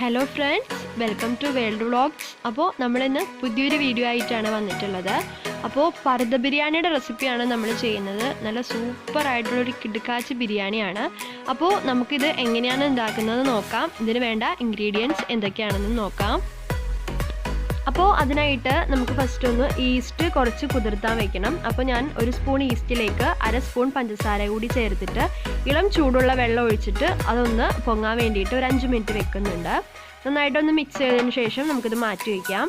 Hello friends, welcome to world vlogs. അപ്പോൾ നമ്മളിന്ന് പുതിയൊരു വീഡിയോ ആയിട്ടാണ് വന്നിട്ടുള്ളത്. അപ്പോൾ പർദ്ദ ബിരിയാണിയുടെ റെസിപ്പിയാണ് നമ്മൾ ചെയ്യുന്നത്. നല്ല സൂപ്പറായിട്ടുള്ളൊരു കിടുക്കാച്ചി ബിരിയാണിയാണ്. അപ്പോൾ നമുക്കിത് എങ്ങനെയാണ് ഉണ്ടാക്കുന്നത് നോക്കാം. ഇതിന് വേണ്ട ഇൻഗ്രീഡിയൻസ് എന്തൊക്കെയാണെന്ന് നോക്കാം. അപ്പോൾ അതിനായിട്ട് നമുക്ക് ഫസ്റ്റ് ഒന്ന് ഈസ്റ്റ് കുറച്ച് കുതിർത്താൻ വെക്കണം. അപ്പോൾ ഞാൻ ഒരു സ്പൂൺ ഈസ്റ്റിലേക്ക് 1/2 സ്പൂൺ പഞ്ചസാര കൂടി ചേർത്തിട്ട് ഇളം ചൂടുള്ള വെള്ളം ഒഴിച്ചിട്ട് അതൊന്ന് പൊങ്ങാൻ വേണ്ടിയിട്ട് ഒരു 5 മിനിറ്റ് വെക്കുന്നുണ്ട്. നന്നായിട്ടൊന്ന് മിക്സ് ചെയ്തതിന് ശേഷം നമുക്കിത് മാറ്റി വയ്ക്കാം.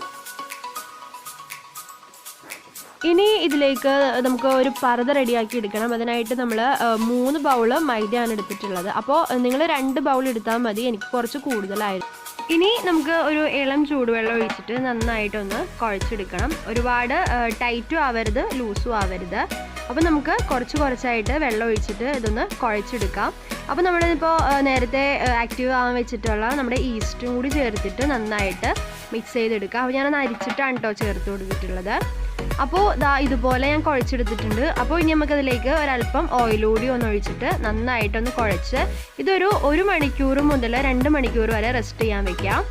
ഇനി ഇതിലേക്ക് നമുക്ക് ഒരു പർദ്ദ റെഡിയാക്കി എടുക്കണം. അതിനായിട്ട് നമ്മൾ 3 ബൗള് മൈദയാണ് എടുത്തിട്ടുള്ളത്. അപ്പോൾ നിങ്ങൾ 2 ബൗൾ എടുത്താൽ മതി, എനിക്ക് കുറച്ച് കൂടുതലായിരുന്നു. ഇനി നമുക്ക് ഒരു ഇളം ചൂടുവെള്ളം ഒഴിച്ചിട്ട് നന്നായിട്ടൊന്ന് കുഴച്ചെടുക്കണം. ഒരുപാട് ടൈറ്റും ആവരുത്, ലൂസും ആവരുത്. അപ്പോൾ നമുക്ക് കുറച്ചായിട്ട് വെള്ളം ഒഴിച്ചിട്ട് ഇതൊന്ന് കുഴച്ചെടുക്കാം. അപ്പോൾ നമ്മളിപ്പോൾ നേരത്തെ ആക്റ്റീവ് ആവാൻ വെച്ചിട്ടുള്ള നമ്മുടെ ഈസ്റ്റും കൂടി ചേർത്തിട്ട് നന്നായിട്ട് മിക്സ് ചെയ്തെടുക്കാം. അപ്പോൾ ഞാനൊന്ന് അരിച്ചിട്ടാണ് കേട്ടോ ചേർത്ത് കൊടുത്തിട്ടുള്ളത്. അപ്പോൾ ഇതുപോലെ ഞാൻ കുഴച്ചെടുത്തിട്ടുണ്ട്. അപ്പോൾ ഇനി നമുക്കതിലേക്ക് ഒരല്പം ഓയിൽ കൂടി ഒന്ന് ഒഴിച്ചിട്ട് നന്നായിട്ടൊന്ന് കുഴച്ച് ഇതൊരു 1 മണിക്കൂർ മുതൽ 2 മണിക്കൂർ വരെ റെസ്റ്റ് ചെയ്യാൻ വെക്കാം.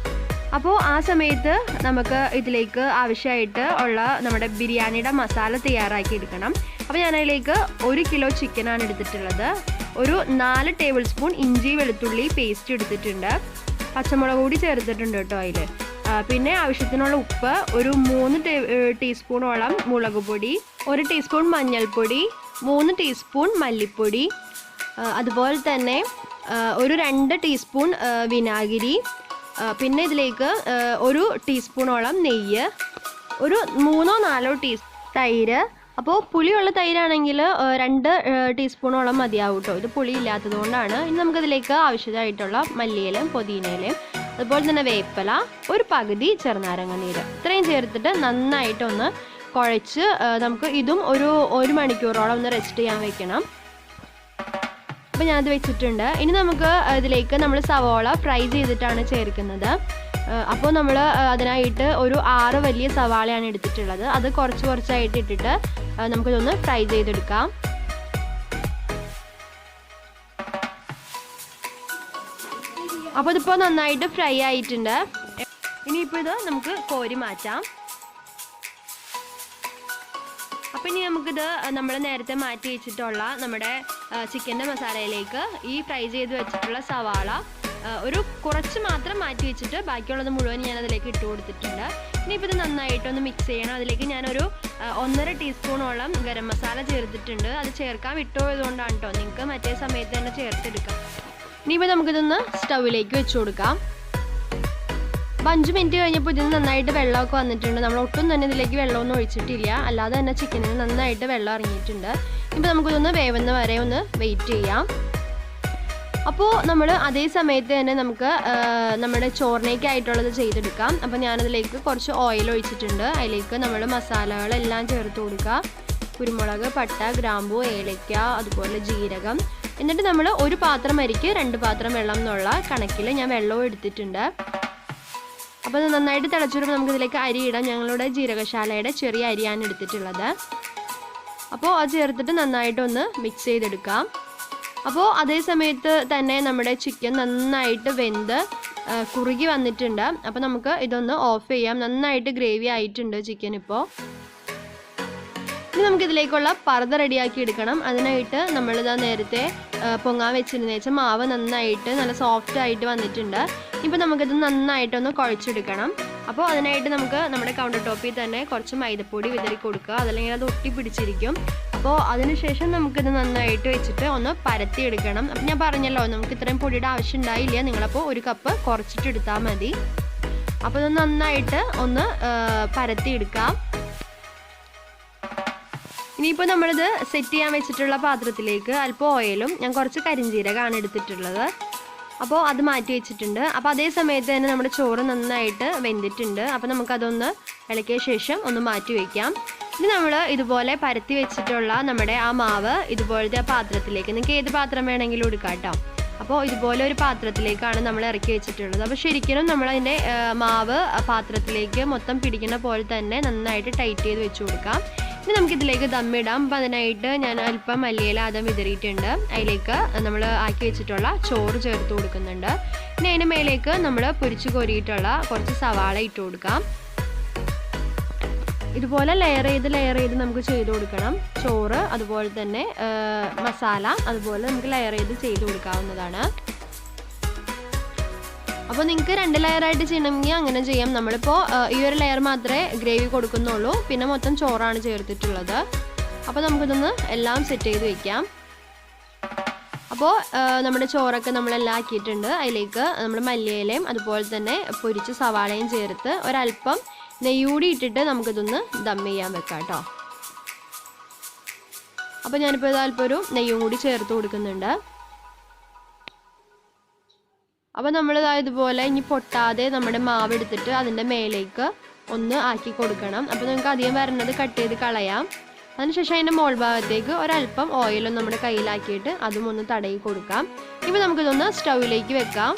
അപ്പോൾ ആ സമയത്ത് നമുക്ക് ഇതിലേക്ക് ആവശ്യമായിട്ട് ഉള്ള നമ്മുടെ ബിരിയാണിയുടെ മസാല തയ്യാറാക്കി എടുക്കണം. അപ്പോൾ ഞാനതിലേക്ക് 1 കിലോ ചിക്കനാണ് എടുത്തിട്ടുള്ളത്. ഒരു 4 ടേബിൾ സ്പൂൺ ഇഞ്ചി വെളുത്തുള്ളി പേസ്റ്റ് എടുത്തിട്ടുണ്ട്. പച്ചമുളക് കൂടി ചേർത്തിട്ടുണ്ട് കേട്ടോ അതിൽ. പിന്നെ ആവശ്യത്തിനുള്ള ഉപ്പ്, ഒരു 3 ടീസ്പൂണോളം മുളക് പൊടി, 1 ടീസ്പൂൺ മഞ്ഞൾപ്പൊടി, 3 ടീസ്പൂൺ മല്ലിപ്പൊടി, അതുപോലെ തന്നെ ഒരു 2 ടീസ്പൂൺ വിനാഗിരി, പിന്നെ ഇതിലേക്ക് 1 ടീസ്പൂണോളം നെയ്യ്, ഒരു 3-4 തൈര്. അപ്പോൾ പുളിയുള്ള തൈരാണെങ്കിൽ 2 ടീസ്പൂണോളം മതിയാവും കേട്ടോ. ഇത് പുളി ഇല്ലാത്തത് കൊണ്ടാണ്. ഇനി നമുക്കതിലേക്ക് ആവശ്യമായിട്ടുള്ള മല്ലിയിലയും പുതിനയിലയും അതുപോലെ തന്നെ വേപ്പില, ഒരു പകുതി ചെറുനാരങ്ങ നീര്, ഇത്രയും ചേർത്തിട്ട് നന്നായിട്ടൊന്ന് കുഴച്ച് നമുക്ക് ഇതും ഒരു 1 മണിക്കൂറോളം ഒന്ന് റെസ്റ്റ് ചെയ്യാൻ വെക്കണം. അപ്പോൾ ഞാനത് വെച്ചിട്ടുണ്ട്. ഇനി നമുക്ക് ഇതിലേക്ക് നമ്മൾ സവാള ഫ്രൈ ചെയ്തിട്ടാണ് ചേർക്കുന്നത്. അപ്പോൾ നമ്മൾ അതിനായിട്ട് ഒരു 6 വലിയ സവാളയാണ് എടുത്തിട്ടുള്ളത്. അത് കുറച്ചായിട്ട് ഇട്ടിട്ട് നമുക്കിതൊന്ന് ഫ്രൈ ചെയ്തെടുക്കാം. അപ്പോൾ ഇതിപ്പോൾ നന്നായിട്ട് ഫ്രൈ ആയിട്ടുണ്ട്. ഇനിയിപ്പോൾ ഇത് നമുക്ക് കോരി മാറ്റാം. അപ്പോൾ ഇനി നമുക്കിത് നമ്മൾ നേരത്തെ മാറ്റി വെച്ചിട്ടുള്ള നമ്മുടെ ചിക്കൻ്റെ മസാലയിലേക്ക് ഈ ഫ്രൈ ചെയ്ത് വെച്ചിട്ടുള്ള സവാള ഒരു കുറച്ച് മാത്രം മാറ്റി വെച്ചിട്ട് ബാക്കിയുള്ളത് മുഴുവൻ ഞാൻ അതിലേക്ക് ഇട്ട് കൊടുത്തിട്ടുണ്ട്. ഇനിയിപ്പോൾ ഇത് നന്നായിട്ടൊന്ന് മിക്സ് ചെയ്യണം. അതിലേക്ക് ഞാനൊരു 1.5 ടീസ്പൂണോളം ഗരം മസാല ചേർത്തിട്ടുണ്ട്. അത് ചേർക്കാൻ വിട്ടുപോയതുകൊണ്ടാണ് കേട്ടോ. നിങ്ങൾക്ക് മറ്റേ സമയത്ത് തന്നെ ചേർത്തെടുക്കാം. ഇനിയിപ്പോൾ നമുക്കിതൊന്ന് സ്റ്റൗവിലേക്ക് വെച്ച് കൊടുക്കാം. അപ്പോൾ 5 മിനിറ്റ് കഴിഞ്ഞപ്പോൾ ഇതിന് നന്നായിട്ട് വെള്ളമൊക്കെ വന്നിട്ടുണ്ട്. നമ്മൾ ഒട്ടും തന്നെ ഇതിലേക്ക് വെള്ളമൊന്നും ഒഴിച്ചിട്ടില്ല, അല്ലാതെ തന്നെ ചിക്കനിന് നന്നായിട്ട് വെള്ളം ഇറങ്ങിയിട്ടുണ്ട്. ഇപ്പോൾ നമുക്കിതൊന്ന് വേവുന്ന വരെ ഒന്ന് വെയിറ്റ് ചെയ്യാം. അപ്പോൾ നമ്മൾ അതേ സമയത്ത് തന്നെ നമുക്ക് നമ്മുടെ ചോറിനേക്കായിട്ടുള്ളത് ചെയ്തെടുക്കാം. അപ്പോൾ ഞാനതിലേക്ക് കുറച്ച് ഓയിൽ ഒഴിച്ചിട്ടുണ്ട്. അതിലേക്ക് നമ്മൾ മസാലകളെല്ലാം ചേർത്ത് കൊടുക്കുക. കുരുമുളക്, പട്ട, ഗ്രാമ്പൂ, ഏലക്ക, അതുപോലെ ജീരകം. എന്നിട്ട് നമ്മൾ 1 പാത്രം അരിക്ക് 2 പാത്രം വെള്ളം എന്നുള്ള കണക്കിൽ ഞാൻ വെള്ളവും എടുത്തിട്ടുണ്ട്. അപ്പോൾ അത് നന്നായിട്ട് തിളച്ചിടുമ്പോൾ നമുക്കിതിലേക്ക് അരി ഇടാം. ഞങ്ങളുടെ ജീരകശാലയുടെ ചെറിയ അരിയാണ് എടുത്തിട്ടുള്ളത്. അപ്പോൾ അത് ചേർത്തിട്ട് നന്നായിട്ടൊന്ന് മിക്സ് ചെയ്തെടുക്കാം. അപ്പോൾ അതേ സമയത്ത് തന്നെ നമ്മുടെ ചിക്കൻ നന്നായിട്ട് വെന്ത് കുറുകി വന്നിട്ടുണ്ട്. അപ്പോൾ നമുക്ക് ഇതൊന്ന് ഓഫ് ചെയ്യാം. നന്നായിട്ട് ഗ്രേവി ആയിട്ടുണ്ട് ചിക്കൻ. ഇപ്പോൾ ഇനി നമുക്കിതിലേക്കുള്ള പർദ്ദ റെഡിയാക്കി എടുക്കണം. അതിനായിട്ട് നമ്മളിതാ നേരത്തെ പൊങ്ങാൻ വെച്ചിരുന്ന മാവ് നന്നായിട്ട് നല്ല സോഫ്റ്റ് ആയിട്ട് വന്നിട്ടുണ്ട്. ഇപ്പോൾ നമുക്കിത് നന്നായിട്ടൊന്ന് കുഴച്ചെടുക്കണം. അപ്പോൾ അതിനായിട്ട് നമുക്ക് നമ്മുടെ കൗണ്ടർ ടോപ്പിൽ തന്നെ കുറച്ച് മൈദപ്പൊടി വിതറി കൊടുക്കുക. അതല്ലെങ്കിൽ അത് ഒട്ടി പിടിച്ചിരിക്കും. അപ്പോൾ അതിനുശേഷം നമുക്കിത് നന്നായിട്ട് വെച്ചിട്ട് ഒന്ന് പരത്തിയെടുക്കണം. അപ്പം ഞാൻ പറഞ്ഞല്ലോ, നമുക്ക് ഇത്രയും പൊടിയുടെ ആവശ്യം ഉണ്ടായില്ല. നിങ്ങളപ്പോൾ 1 കപ്പ് കുറച്ചിട്ട് എടുത്താൽ മതി. അപ്പോൾ ഇത് നന്നായിട്ട് ഒന്ന് പരത്തിയെടുക്കാം. ഇനിയിപ്പോൾ നമ്മളിത് സെറ്റ് ചെയ്യാൻ വെച്ചിട്ടുള്ള പാത്രത്തിലേക്ക് അല്പം ഓയിലും ഞാൻ കുറച്ച് കരിഞ്ജീരകമാണ് എടുത്തിട്ടുള്ളത്. അപ്പോൾ അത് മാറ്റി വെച്ചിട്ടുണ്ട്. അപ്പോൾ അതേ സമയത്ത് തന്നെ നമ്മുടെ ചോറ് നന്നായിട്ട് വെന്തിട്ടുണ്ട്. അപ്പോൾ നമുക്കതൊന്ന് ഇളക്കിയ ശേഷം ഒന്ന് മാറ്റി വയ്ക്കാം. ഇനി നമ്മൾ ഇതുപോലെ പരത്തി വെച്ചിട്ടുള്ള നമ്മുടെ ആ മാവ് ഇതുപോലത്തെ ആ പാത്രത്തിലേക്ക്, നിങ്ങൾക്ക് ഏത് പാത്രം വേണമെങ്കിലും എടുക്കാം കേട്ടോ. അപ്പോൾ ഇതുപോലെ ഒരു പാത്രത്തിലേക്കാണ് നമ്മൾ ഇറക്കി വെച്ചിട്ടുള്ളത്. അപ്പോൾ ശരിക്കും നമ്മളതിൻ്റെ മാവ് പാത്രത്തിലേക്ക് മൊത്തം പിടിക്കുന്ന പോലെ തന്നെ നന്നായിട്ട് ടൈറ്റ് ചെയ്ത് വെച്ച് കൊടുക്കാം. ഇനി നമുക്കിതിലേക്ക് ദമ്മിടാം. അപ്പോൾ അതിനായിട്ട് ഞാൻ അല്പം മല്ലിയില ആദ്യം വിതറിയിട്ടുണ്ട്. അതിലേക്ക് നമ്മൾ ആക്കി വെച്ചിട്ടുള്ള ചോറ് ചേർത്ത് കൊടുക്കുന്നുണ്ട്. ഇനി അതിന് മേലേക്ക് നമ്മൾ പൊരിച്ച് കോരിയിട്ടുള്ള കുറച്ച് സവാള ഇട്ട് കൊടുക്കാം. ഇതുപോലെ ലെയർ ചെയ്ത് നമുക്ക് ചെയ്ത് കൊടുക്കണം. ചോറ് അതുപോലെ തന്നെ മസാല അതുപോലെ നമുക്ക് ലെയർ ചെയ്ത് കൊടുക്കാവുന്നതാണ്. അപ്പോൾ നിങ്ങൾക്ക് 2 ലെയറായിട്ട് ചെയ്യണമെങ്കിൽ അങ്ങനെ ചെയ്യാം. നമ്മളിപ്പോൾ ഈ ഒരു ലെയർ മാത്രമേ ഗ്രേവി കൊടുക്കുന്നുള്ളൂ, പിന്നെ മൊത്തം ചോറാണ് ചേർത്തിട്ടുള്ളത്. അപ്പോൾ നമുക്കിതൊന്ന് എല്ലാം സെറ്റ് ചെയ്ത് വയ്ക്കാം. അപ്പോൾ നമ്മുടെ ചോറൊക്കെ നമ്മളെല്ലാം ആക്കിയിട്ടുണ്ട്. അതിലേക്ക് നമ്മൾ മല്ലിയിലയും അതുപോലെ തന്നെ പൊരിച്ച സവാളയും ചേർത്ത് ഒരല്പം നെയ്യൂടി ഇട്ടിട്ട് നമുക്കിതൊന്ന് ദം ചെയ്യാൻ വെക്കാം കേട്ടോ. അപ്പോൾ ഞാനിപ്പോൾ ഇതല്പം ഒരു നെയ്യും കൂടി ചേർത്ത് കൊടുക്കുന്നുണ്ട്. അപ്പോൾ നമ്മൾ ഇതുപോലെ ഇനി പൊട്ടാതെ നമ്മുടെ മാവ് എടുത്തിട്ട് അതിൻ്റെ മേലേക്ക് ഒന്ന് ആക്കി കൊടുക്കണം. അപ്പോൾ നിങ്ങൾക്ക് അധികം വരുന്നത് കട്ട് ചെയ്ത് കളയാം. അതിനുശേഷം അതിൻ്റെ മോൾ ഭാഗത്തേക്ക് ഒരല്പം ഓയിലും നമ്മുടെ കയ്യിലാക്കിയിട്ട് അതും ഒന്ന് തടയി കൊടുക്കാം. ഇപ്പോൾ നമുക്കിതൊന്ന് സ്റ്റൗവിലേക്ക് വെക്കാം.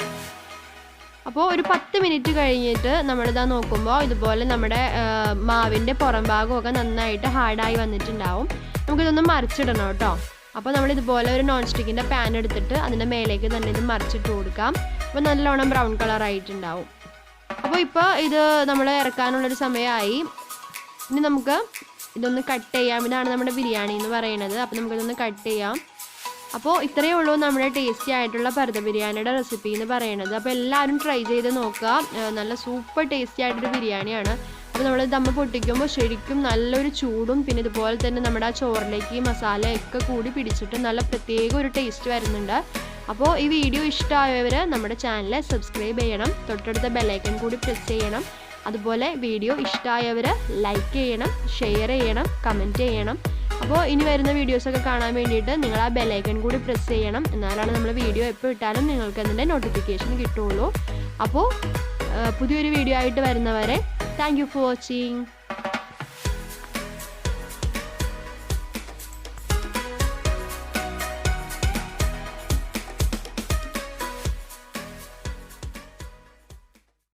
അപ്പോൾ ഒരു 10 മിനിറ്റ് കഴിഞ്ഞിട്ട് നമ്മളിതാ നോക്കുമ്പോൾ ഇതുപോലെ നമ്മുടെ മാവിൻ്റെ പുറം ഭാഗമൊക്കെ നന്നായിട്ട് ഹാർഡായി വന്നിട്ടുണ്ടാവും. നമുക്കിതൊന്ന് മറിച്ചിടണം കേട്ടോ. അപ്പോൾ നമ്മളിതുപോലെ ഒരു നോൺ സ്റ്റിക്കിൻ്റെ പാൻ എടുത്തിട്ട് അതിൻ്റെ മേലേക്ക് തന്നെ ഇത് മറിച്ചിട്ട് കൊടുക്കാം. അപ്പോൾ നല്ലോണം ബ്രൗൺ കളർ ആയിട്ടുണ്ടാവും. അപ്പോൾ ഇപ്പോൾ ഇത് നമ്മൾ ഇറക്കാനുള്ളൊരു സമയമായി. ഇനി നമുക്ക് ഇതൊന്ന് കട്ട് ചെയ്യാം. ഇതാണ് നമ്മുടെ ബിരിയാണി എന്ന് പറയുന്നത്. അപ്പോൾ നമുക്കിതൊന്ന് കട്ട് ചെയ്യാം. അപ്പോൾ ഇത്രയേ ഉള്ളൂ നമ്മുടെ ടേസ്റ്റി ആയിട്ടുള്ള പർദ്ദ ബിരിയാണിയുടെ റെസിപ്പി എന്ന് പറയുന്നത്. അപ്പോൾ എല്ലാവരും ട്രൈ ചെയ്ത് നോക്കുക. നല്ല സൂപ്പർ ടേസ്റ്റി ആയിട്ടൊരു ബിരിയാണിയാണ്. അപ്പോൾ നമ്മൾ ദമ്മ് പൊട്ടിക്കുമ്പോൾ ശരിക്കും നല്ലൊരു ചൂടും പിന്നെ ഇതുപോലെ തന്നെ നമ്മുടെ ആ ചോറിലേക്ക് ഈ മസാലയൊക്കെ കൂടി പിടിച്ചിട്ട് നല്ല പ്രത്യേക ഒരു ടേസ്റ്റ് വരുന്നുണ്ട്. അപ്പോൾ ഈ വീഡിയോ ഇഷ്ടമായവർ നമ്മുടെ ചാനൽ സബ്സ്ക്രൈബ് ചെയ്യണം, തൊട്ടടുത്ത ബെല്ലൈക്കൺ കൂടി പ്രസ് ചെയ്യണം. അതുപോലെ വീഡിയോ ഇഷ്ടമായവർ ലൈക്ക് ചെയ്യണം, ഷെയർ ചെയ്യണം, കമൻറ്റ് ചെയ്യണം. അപ്പോൾ ഇനി വരുന്ന വീഡിയോസൊക്കെ കാണാൻ വേണ്ടിയിട്ട് നിങ്ങൾ ആ ബെല്ലൈക്കൺ കൂടി പ്രസ് ചെയ്യണം. എന്നാലാണ് നമ്മൾ വീഡിയോ എപ്പോൾ ഇട്ടാലും നിങ്ങൾക്ക് അതിൻ്റെ നോട്ടിഫിക്കേഷൻ കിട്ടുള്ളൂ. അപ്പോൾ പുതിയൊരു വീഡിയോ ആയിട്ട് വരുന്നവരെ താങ്ക് യു ഫോർ വാച്ചിങ്.